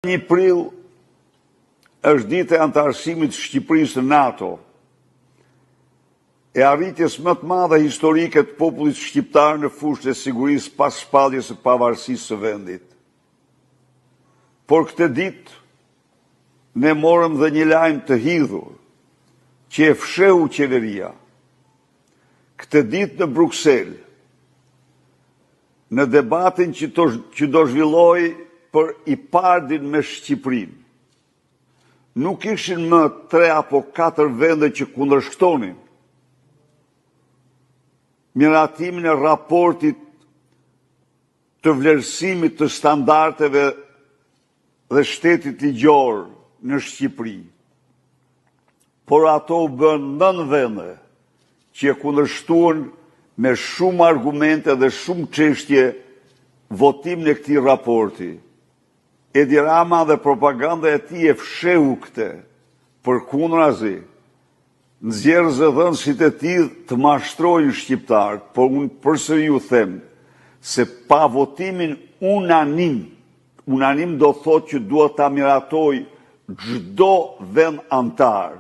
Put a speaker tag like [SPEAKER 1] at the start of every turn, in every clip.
[SPEAKER 1] 1 prill është dita e antarësimit të Shqipërisë në NATO, e arritjes më të madhe historike të popullit shqiptar në fushën e sigurisë pas shpalljes së pavarësisë së vendit. Por këtë ditë ne morëm dhe një lajm të hidhur që e fshehu qeveria. Këtë ditë në Bruksel, në debatin që do zhvilloj për i pardin me Shqipërinë, nuk ishin më 3 apo 4 vende që kundërshtonin miratimin e raportit të vlerësimit të standardeve dhe shtetit ligjor në Shqipëri. Por ato u bën 9 vende që e kundërshtuan me shumë argumente dhe shumë çështje votimin e këtij raporti. Edi Rama dhe propaganda e tij e fshehu këtë, përkundrazi, nxjerrës e dhënësit e tij të mashtrojnë shqiptarët, por unë përsëri ju them se pa votimin unanim do thotë që duhet ta miratoj çdo vend antar.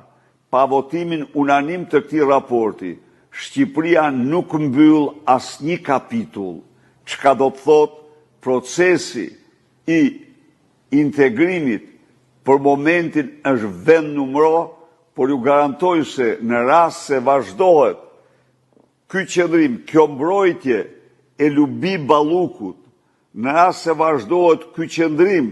[SPEAKER 1] Pa votimin unanim të këtij raporti, Shqipëria nuk mbyll asnjë kapitull, çka do të thotë procesi i integrimit për momentin është vend numëro, por ju garantoj se në rast se vazhdohet ky qëndrim, kjo mbrojtje e Lubi Ballukut, në rast se vazhdohet ky qëndrim